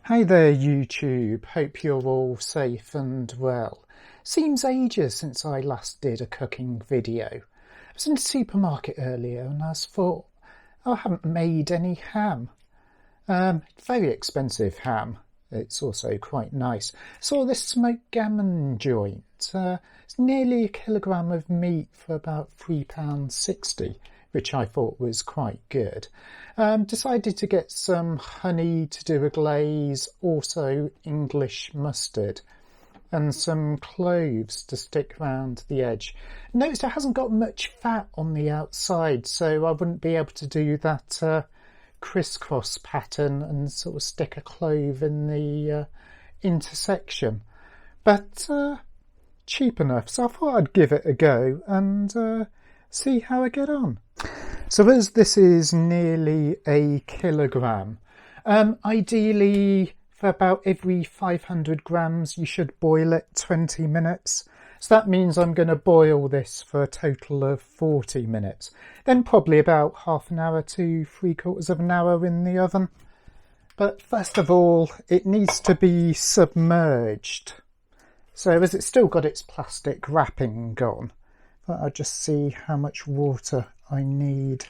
Hey there YouTube, hope you're all safe and well. Seems ages since I last did a cooking video. I was in the supermarket earlier and I thought, I haven't made any ham. Very expensive ham. It's also quite nice. Saw this smoked gammon joint. It's nearly a kilogram of meat for about £3.60. Which I thought was quite good. Decided to get some honey to do a glaze, also English mustard, and some cloves to stick around the edge. Notice it hasn't got much fat on the outside, so I wouldn't be able to do that crisscross pattern and sort of stick a clove in the intersection. But cheap enough, so I thought I'd give it a go and see how I get on. So as this is nearly a kilogram, ideally for about every 500 grams you should boil it 20 minutes. So that means I'm going to boil this for a total of 40 minutes. Then probably about half an hour to 3/4 of an hour in the oven. But first of all, it needs to be submerged. So as it's still got its plastic wrapping on, I'll just see how much water I need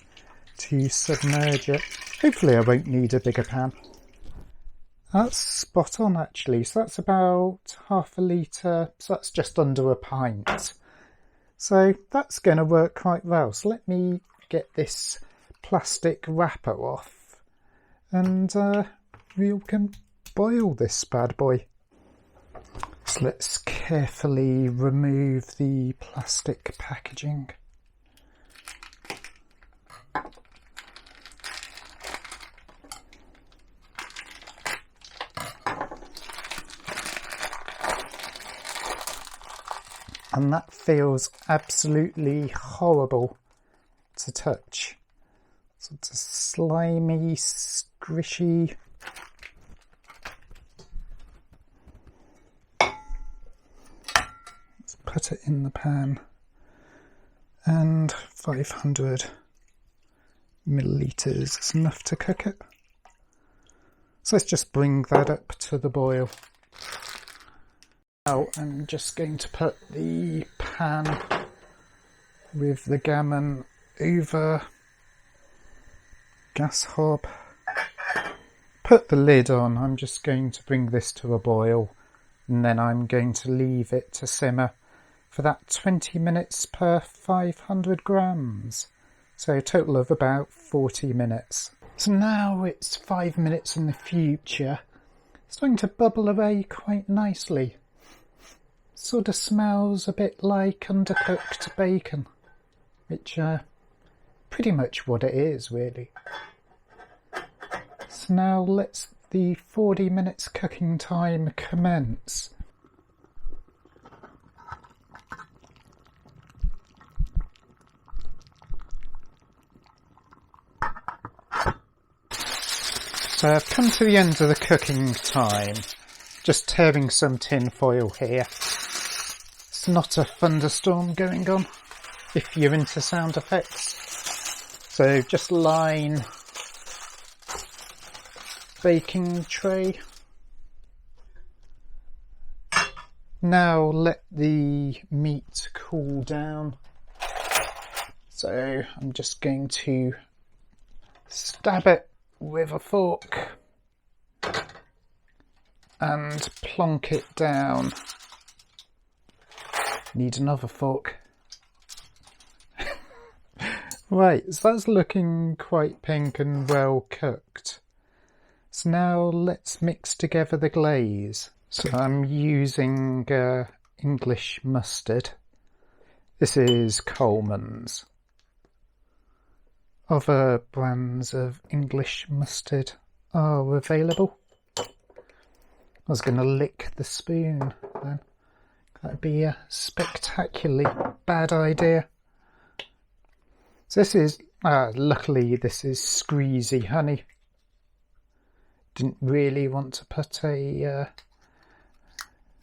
to submerge it. Hopefully I won't need a bigger pan. That's spot on actually, so that's about half a litre, so that's just under a pint. So that's going to work quite well. So let me get this plastic wrapper off and we can boil this bad boy. So let's carefully remove the plastic packaging. And that feels absolutely horrible to touch. Sort of slimy, squishy. Let's put it in the pan. And 500 millilitres is enough to cook it. So let's just bring that up to the boil. Now I'm just going to put the pan with the gammon over gas hob. Put the lid on. I'm just going to bring this to a boil and then I'm going to leave it to simmer for that 20 minutes per 500 grams. So a total of about 40 minutes. So now it's 5 minutes in the future. It's starting to bubble away quite nicely. Sort of smells a bit like undercooked bacon, which pretty much what it is really. So now let's the 40 minutes cooking time commence. So I've come to the end of the cooking time, just tearing some tin foil here. It's not a thunderstorm going on, if you're into sound effects. So just line baking tray. Now let the meat cool down. So I'm just going to stab it with a fork and plonk it down. Need another fork. Right, so that's looking quite pink and well cooked. So now let's mix together the glaze. So I'm using English mustard. This is Coleman's. Other brands of English mustard are available. I was going to lick the spoon then. That'd be a spectacularly bad idea. So this is, luckily this is squeezy honey. Didn't really want to put a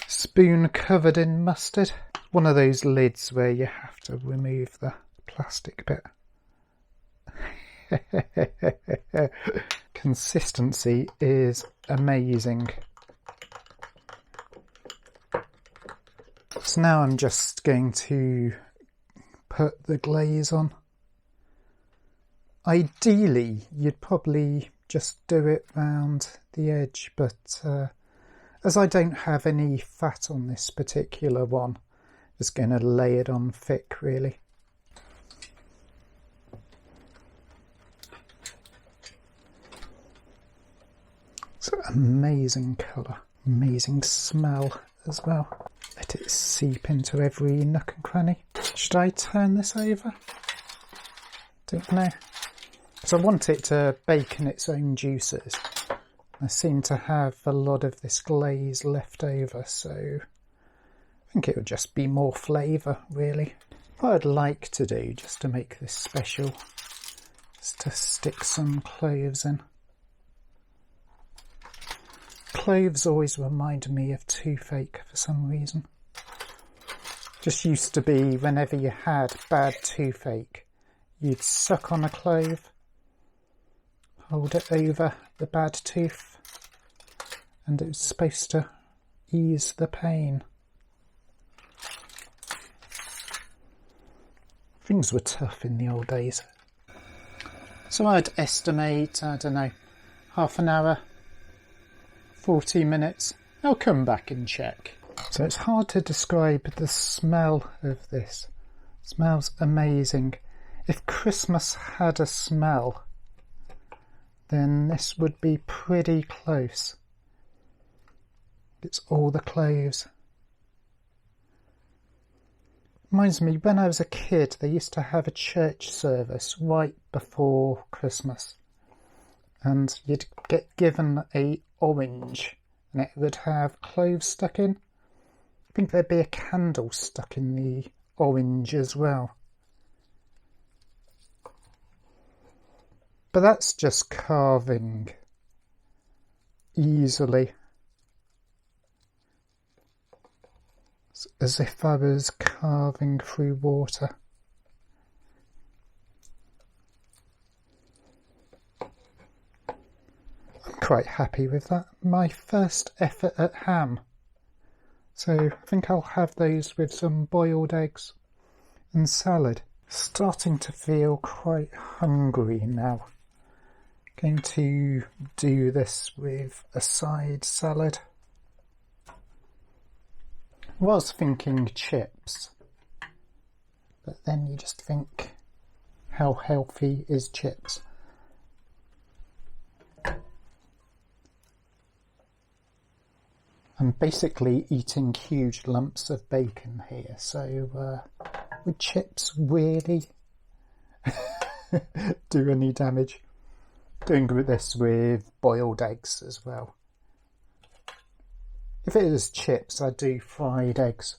spoon covered in mustard. One of those lids where you have to remove the plastic bit. Consistency is amazing. So now I'm just going to put the glaze on. Ideally, you'd probably just do it round the edge, but as I don't have any fat on this particular one, I'm just going to lay it on thick, really. It's an amazing colour, amazing smell as well. Let it seep into every nook and cranny. Should I turn this over? Don't know. Because I want it to bake in its own juices. I seem to have a lot of this glaze left over, so I think it would just be more flavour, really. What I'd like to do, just to make this special, is to stick some cloves in. Cloves always remind me of toothache for some reason. Just used to be whenever you had bad toothache, you'd suck on a clove, hold it over the bad tooth, and it was supposed to ease the pain. Things were tough in the old days. So I'd estimate, I don't know, half an hour, 40 minutes. I'll come back and check. So it's hard to describe the smell of this. It smells amazing. If Christmas had a smell, then this would be pretty close. It's all the cloves. Reminds me, when I was a kid, they used to have a church service right before Christmas. And you'd get given a orange, and it would have cloves stuck in. I think there'd be a candle stuck in the orange as well. But that's just carving easily. It's as if I was carving through water. I'm quite happy with that. My first effort at ham. So I think I'll have those with some boiled eggs and salad. Starting to feel quite hungry now. Going to do this with a side salad. I was thinking chips, but then you just think, how healthy is chips? I'm basically eating huge lumps of bacon here, so would chips really do any damage? Doing this with boiled eggs as well. If it is chips, I do fried eggs.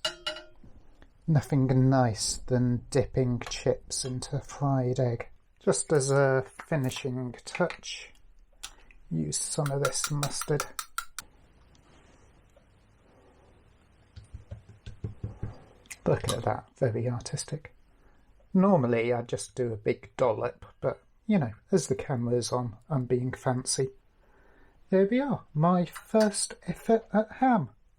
Nothing nice than dipping chips into fried egg. Just as a finishing touch, use some of this mustard. Look at that, very artistic. Normally I'd just do a big dollop, but you know, as the camera's on, I'm being fancy. There we are, my first effort at ham.